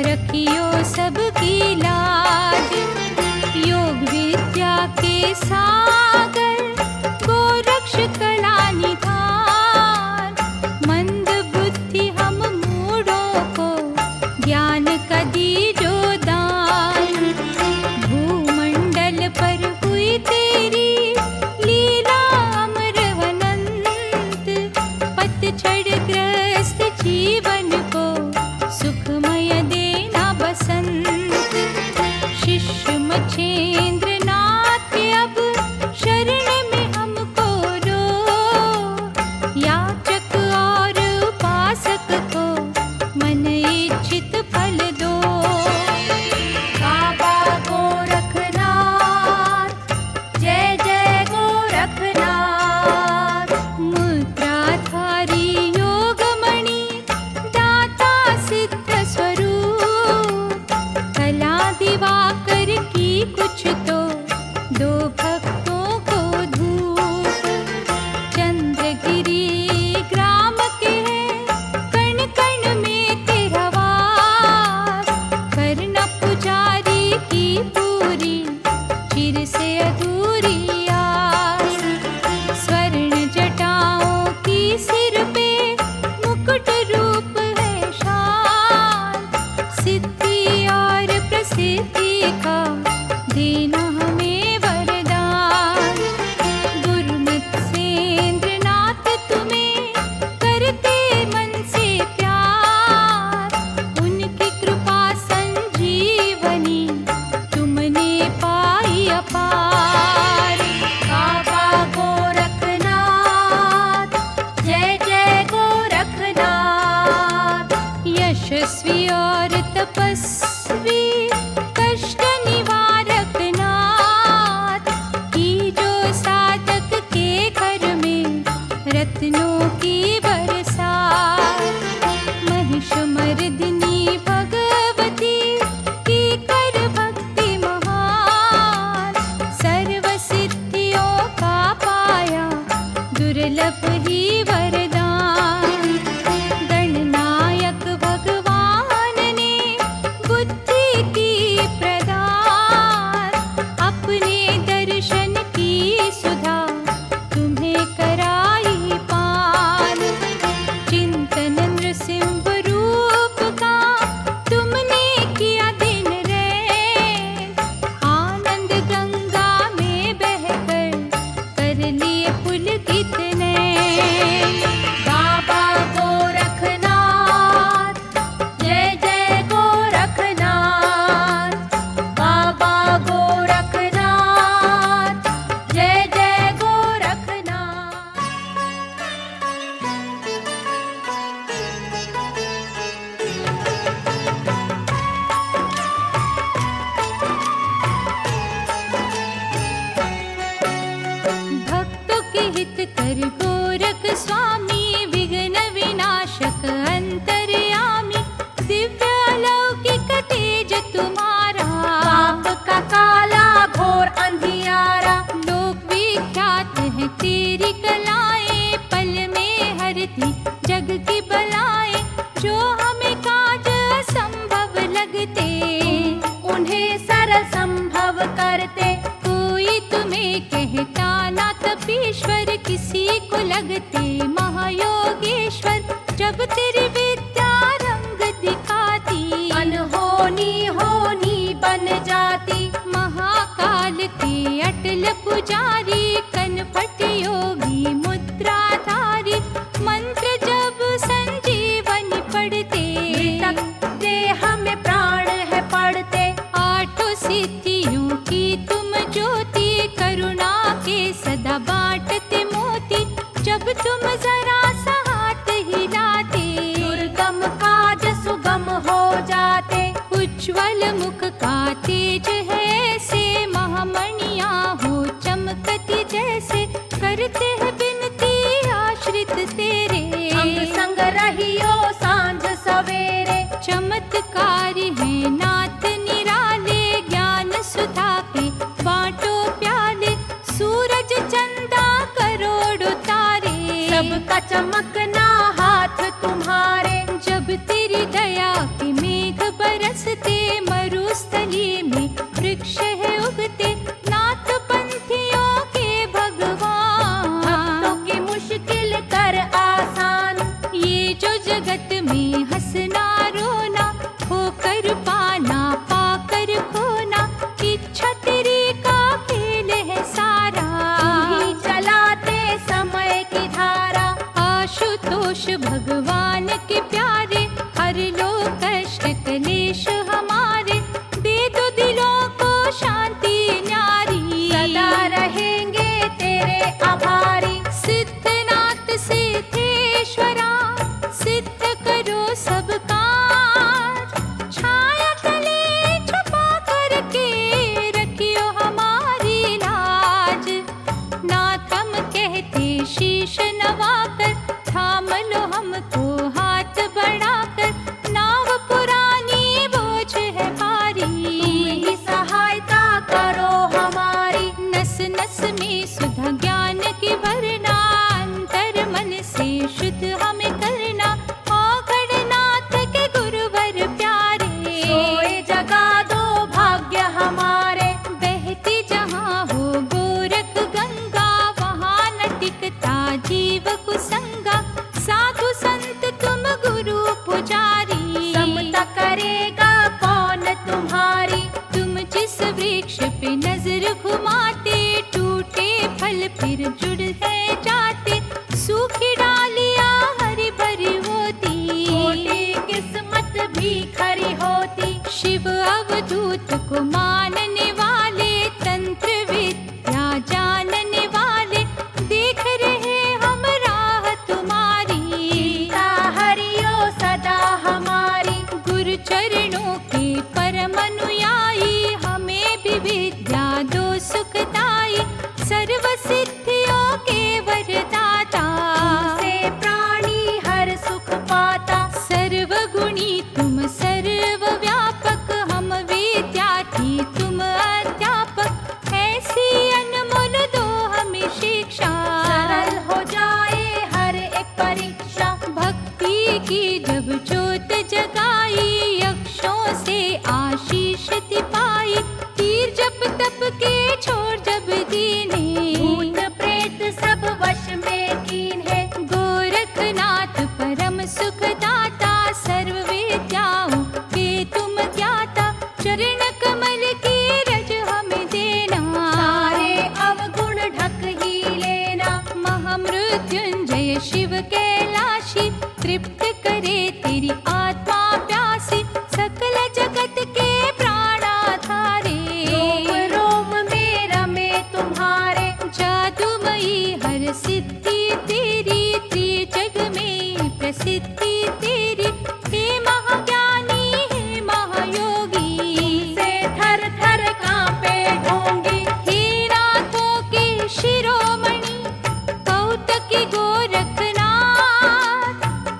रखियो सबकी लाज। योग विद्या के सागर गोरक्ष कला निधान। मंद बुद्धि हम मूढ़ों को ज्ञान का दीजो दान। भूमंडल पर हुई तेरी लीला अमर अनंत। पतझड़ ग्रस्त जीवन को सुखमय देना बसंत। शिष्य मछेंद्र नाथ अब शरण में हमको रो। याचक और उपासक को मन इच्छित फल दो। बाबा गोरखनाथ जय जय गोरखनाथ। मुद्राधारी योगमणि दाता सिद्ध स्वरूप। कला दिवाकर की कुछ तो दो भक्तों को धूप। चंद्रगिरी ग्राम के कण कण में तेरा वास। करना पुजारी की पूरी चिर से अधूरी आस। स्वर्ण जटाओं की सिर पे मुकुट रूप है शान। सिद्धि और प्रसिद्धि का देना हमें वरदान। गुरुमत सेंद्र नाथ तुम्हें करते मन से प्यार। उनकी कृपा संजीवनी तुमने पाई अपार। बाबा गोरखनाथ जय जय गोरखनाथ। यशस्वी और तपस्वी कष्ट निवारक नाथ। की जो साधक के घर में रत्नों की बरसात। महिषमर्दिनी भगवती की कर भक्ति महान। सर्व सिद्धियों का पाया दुर्लभ ही वरदान। गणनायक भगवान ने बुद्धि की प्रदान। अपने दर्शन की सुधा तुम्हें कराई पान। चिंतन नृसिंह रूप का तुमने किया दिन रैन। आनंद गंगा में बहकर कर लिए पुलकित नैन। बाबा गोरखनाथ जय जय गोरखनाथ। बाबा गोरखनाथ जय जय गोरखनाथ। भक्तों के हित कर गोरख स्वामी। विघ्न विनाशक अंतर्यामी। दिव्य अलौकिक तेज तुम्हारा। पाप का काला घोर अंधियारा। लोक विख्यात है तेरी कलाएं। पल में हरती जग की बलाएं। जो हमें काज असंभव लगते उन्हें सरल संभव करते। कोई तुम्हें कहता ना तपीश्वर किसी को लगते महायोगेश्वर। जब तेरी विद्या रंग दिखाती अनहोनी होनी बन जाती। महाकाल के अटल पुजारी कनपट योगी मुद्राधारी। मंत्र जब संजीवनी पढ़ते मृतक देह में प्राण है पड़ते। आठों सिद्धियों की तुम ज्योति। करुणा के सदा बांटते मोती। जब तुम जरा सा हाथ हिलाते दुर्गम काज सुगम हो जाते। उज्ज्वल मुख का तेज है से महामणिया हो चमकती जैसे। करते हैं बिनती आश्रित तेरे। अंग संग रहियो सांझ सवेरे। चमत्कारी है नाथ निराले। ज्ञान सुधा के बांटो प्याले। सूरज चंदा करोड़ों तारे। सबका चमकना हाथ तुम्हारे। जब तेरी दया के मेघ बरस शिव अवधूत को मानने वाले, तंत्र विद्या जानने वाले, देख रहे हम राह तुम्हारी। चिंता हरियो सदा हमारी, गुरु चरणों के परम अनुयायी, हमें भी विद्या दो सुखदाई, सर्व सिद्धियों के वरदाता। से प्राणी हर सुख पाता, सर्वगुणी तुम सर्वव्यापक, हम विद्यार्थी तुम अध्यापक, ऐसी अनमोल दो हमें शिक्षा। सरल हो जाए हर एक परीक्षा, भक्ति की जब ज्योत जगाई, यक्षों से आशीष पाई, तीर जप तप के छोड़ जब दीने, भूत प्रेत सब वश में कीन है। गोरखनाथ परम सुखदाता, सर्व विद्याओं के तुम ज्ञाता, चरण कमल की रज हमें देना, सारे अवगुण ढक ही लेना। महामृत्युंजय शिव कैलाशी, तृप्त करे तेरी आत्मा प्यासी, सकल जगत के प्राणाधारे। रोम रोम में रमे तुम्हारे, जादूमयी हर सिद्धि तेरी, त्रिजग में प्रसिद्धि तेरी, हे महाज्ञानी हे महायोगी। से थर थर कांपे ढोंगी, हे नाथों के शिरोमणि, कौतकी गोरखनाथ,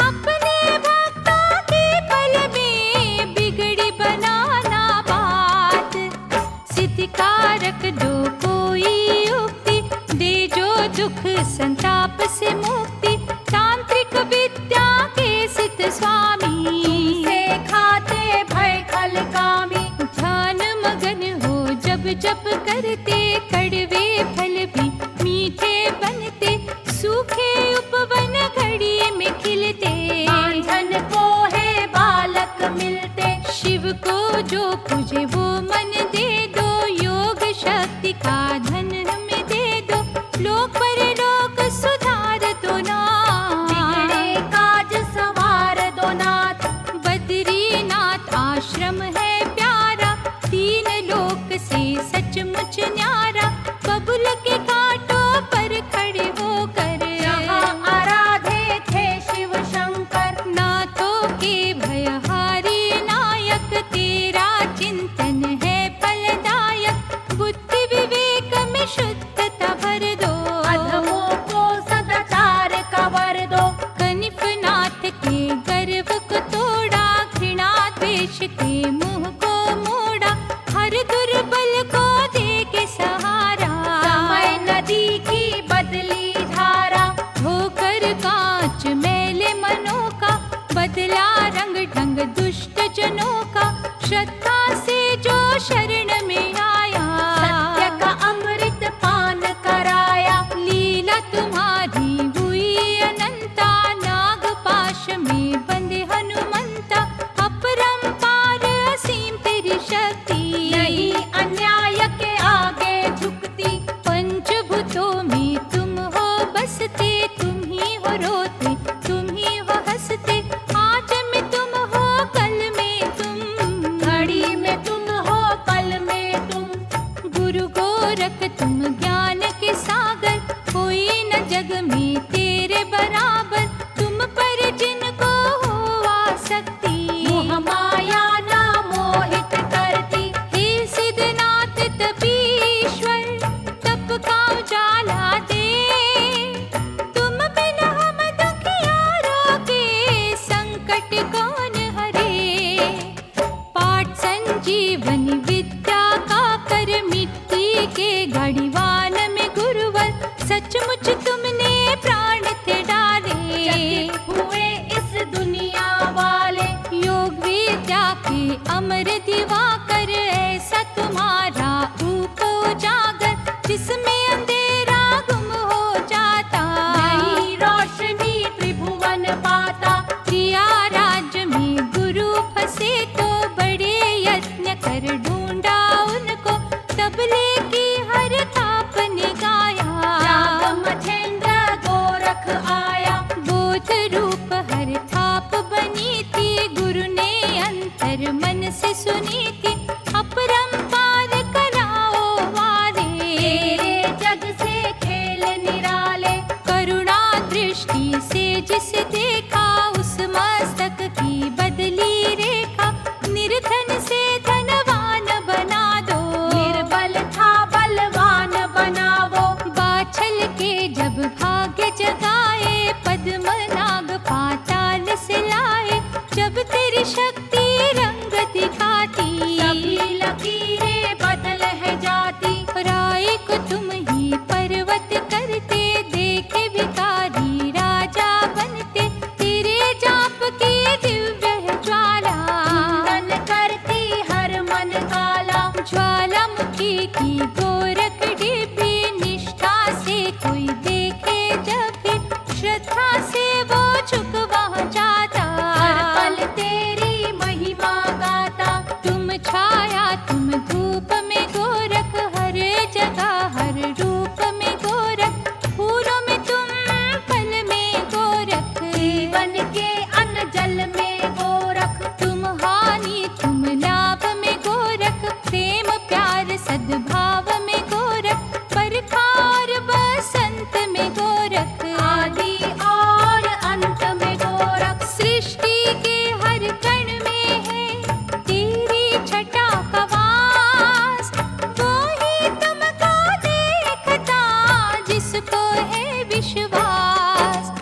अपने भक्तों के पल में बिगड़ी बनाना बात। सिद्धिकारक दो कोई उक्ति, दे जो दुख संताप से मुक्ति, तांत्रिक विद्या के सिद्ध स्वामी। से खाते भय खल कामी, ध्यान मगन हो जब जप करते, कड़वे फल भी मीठे बनते, सूखे उपवन घड़ी में खिलते। बांझन को है बालक मिलते, शिव को जो पूजे वो मन दे दो, योग शक्ति का धन हमें दे दो, लोक परलोक सुधार दो ना। बिगड़े काज संवार दो नाथ, बद्रीनाथ आश्रम है प्यारा, तीन लोक से सचमुच न्यारा, बबुल के घाटों पर खड़े होकर, जहाँ आराधे थे शिव शंकर। नाथों के भयहारी नायक, तेरा चिंतन है फलदायक, बुद्धि विवेक में शुद्धता भर दो, अधमों को सदाचार का वर दो। कनिफनाथ के गर्व को तोड़ा, घृणा द्वेष के मुंह को मोड़ा, हर दुर्बल को दे के सहारा। समय नदी की बदली धारा, होकर कांच मैले मनों का, बदला रंग ढंग दुष्ट जनों का, श्रद्धा से जो शरण में आया, सत्य का अमृत पान कराया। लीला तुम्हारी हुई अनंता, नागपाश में बंधे हनुमंता, अपरंपार असीम तेरी शक्ति, नहीं अन्याय के आगे झुकती। पंचभूतों में तुम हो बसते, तुम ही हो रोते तुम ही हो हंसते, आज में तुम हो कल में तुम, घड़ी में तुम हो पल में तुम। गुरु गोरख तुम ज्ञान के सागर, कोई न जग में तेरे बराबर, तुम पर जिनको हो आसक्ति, मोह माया ना मोहित करती। हे सिद्धनाथ तपीश्वर, तप का उजाला दे, तुम बिन हम दुखियारों के संकट कौन हरे। पाठ संजीवनी विद्या का कर, मिट्टी के घड़ीवान में गुरुवर, सचमुच तुमने प्राण थे डाले। चकित हुए इस दुनिया वाले, योग विद्या के अमर दिवाकर, ऐसा तुम्हारा रूप उजागर, जिसमें अंधेरा गुम हो जाता, नई रोशनी त्रिभुवन पाता। प्रिया राज्य में गुरु फंसे तो, बड़े यत्न कर ढूंढा उनको, तबले की हर थाप ने गाया, जाग मझेंद्र गोरख आया। बोध रूप हर थाप बनी थी, गुरु ने अंतर हर मन से सुनी थी, अपरंपार कराओ वारे। तेरे जग से खेल निराले, करुणा दृष्टि से जिस देखा, उस मस्तक की बदली रेखा। निर्धन से धनवान बना दो, निर्बल था बलवान बनावो। बाछल के जब भाग्य जगाए, पद्मनाग पाताल से लाए। जब तेरी शक्ति रंग दिखाती, सभी लकीरें बदल है जाती। राय को तुम ही पर्वत करते, देखे भिखारी राजा बनते। तेरे जाप की दिव्य है ज्वाला, इंधन करती हर मन काला। ज्वालामुखी की गोरख डिब्बी, निष्ठा से कोई देखे जब भी, श्रद्धा से वो झुक वहाँ जाता। हर पल तेरी महिमा गाता, तुम छाया तुम धूप में गोरख, हर जगह हर रूप में गोरख। फूलों में तुम फल में गोरख, जीवन के अन्न जल में गोरख। तुम हानि तुम लाभ में गोरख। प्रेम प्यार सद्भाव में गोरख, बरखा और बसंत में गोरख। आदि और अंत में गोरख। सृष्टि के हर कण में है तेरी छटा का वास, वो ही तुमको देखता जिसको है विश्वास।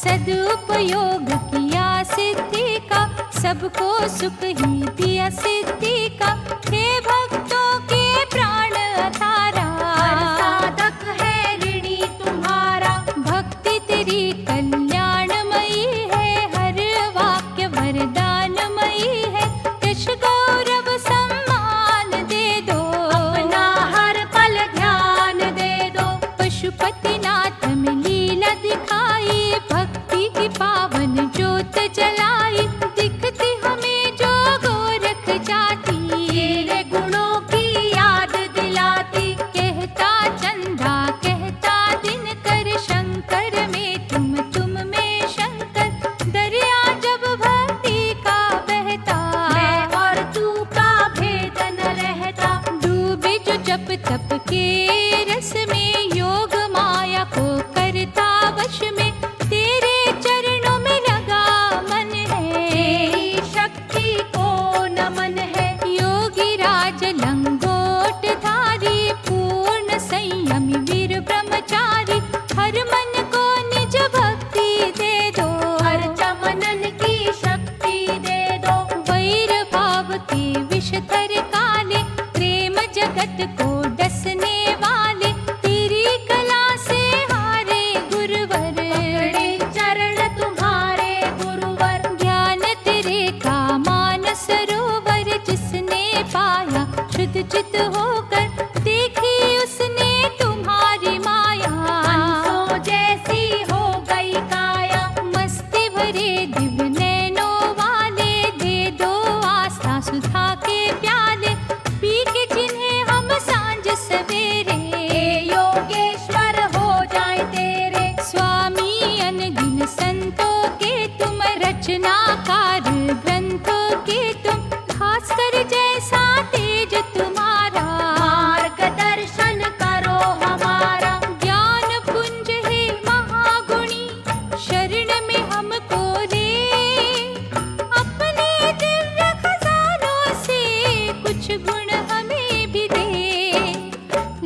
सदुपयोग किया सिद्धि का, सबको सुख ही दिया सिद्धि का। हे भक्तों के प्राण अधारा, हर साधक है ऋणी तुम्हारा। भक्ति तेरी कल्याणमयी है, हर वाक्य वरदानमयी है। यश गौरव सम्मान दे दो, अपना हर पल ध्यान दे दो। पशुपतिनाथ में लीला दिखाई, भक्ति की पावन ज्योत जलाई। दिखती हमें जो गोरख जाती, तेरे गुणों की याद दिलाती। कहता चंदा कहता दिनकर, शंकर में तुम में शंकर। दरिया जब भक्ति का बहता, मैं और तू का भेद न रहता। डूबे जो जप तप के रस में, योग माया को करता वश में। तेरे चरणों में लगा मन है, तेरी शक्ति को नमन है। योगी राज लंगोट धारी, पूर्ण संयमी वीर ब्रह्मचारी। हर मन को निज भक्ति दे दो, हर चमनन की शक्ति दे दो। वैर भाव के विषधर काले, प्रेम जगत को डसने वाले। तेरी कला से हारे गुरुवर, पकड़े चरण तुम्हारे गुरुवर। ज्ञान तेरे का मानस सरोवर। जिसने पाया शुद्ध चित होकर, देखी उसने तुम्हारी माया। हंसों जैसी हो गई काया। मस्ती भरे दिव्य नैनों वाले, दे दो आस्था सुधा के प्याले। पी के जिन्हें हम सांझ सवेरे, हे योगेश्वर हो जाए तेरे। स्वामी अनगिन संतों के तुम, रचनाकार ग्रंथों के तुम। भास्कर जैसा तेज तुम्हारा, मार्गदर्शन करो हमारा। ज्ञान पुंज है महागुणी, शरण में हमको ले। अपने दिव्य खजानों से कुछ गुण हमें भी दे।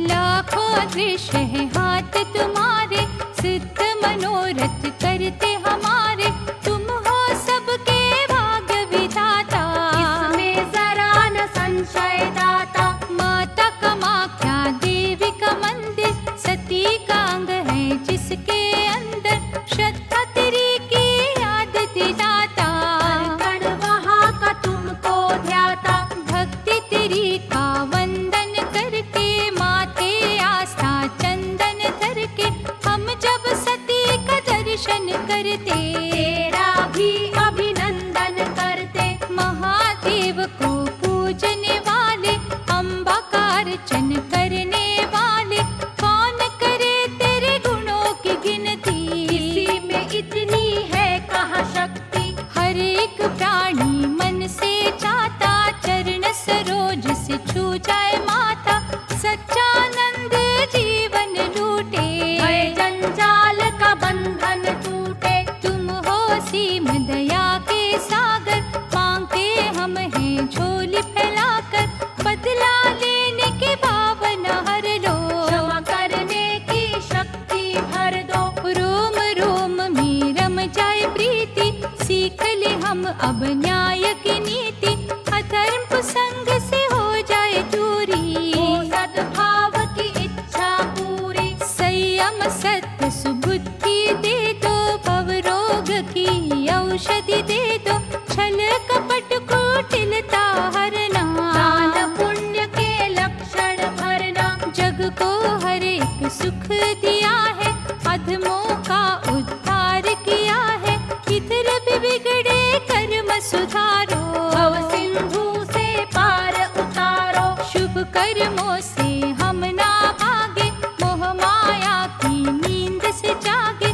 लाखों दृश्य है हाथ तुम्हारे, सिद्ध मनोरथ करते हमारे। तुम हो सबके भाग्य विधाता, इसमें जरा न संशय जाए माथा, सच्चानंद जीवन लूटे। भय जंजाल का बंधन टूटे। तुम हो सीम दया के सागर, मांगते हम हैं झोली फैलाकर। बदला लेने के भावना हर लो, क्षमा करने की शक्ति भर दो। रोम रोम में रम जाए प्रीति, सीख ले हम अब न्याय की नीति। अधर्म कुसंग से हो जाए दूरी, हो सद्भाव की इच्छा पूरी। संयम सत्य सुबुद्धि दे दो, भव रोग की औषधि दे दो। छल कपट कुटिलता हरना, दान पुण्य के लक्षण भरना। जग को हर एक सुख दिया है, अधमों का उद्धार किया है। इधर भी बिगड़े कर्म सुधारो, भव सिंधु से पार उतारो। शुभ कर्मों से हम ना भागे, मोह माया की नींद से जागे।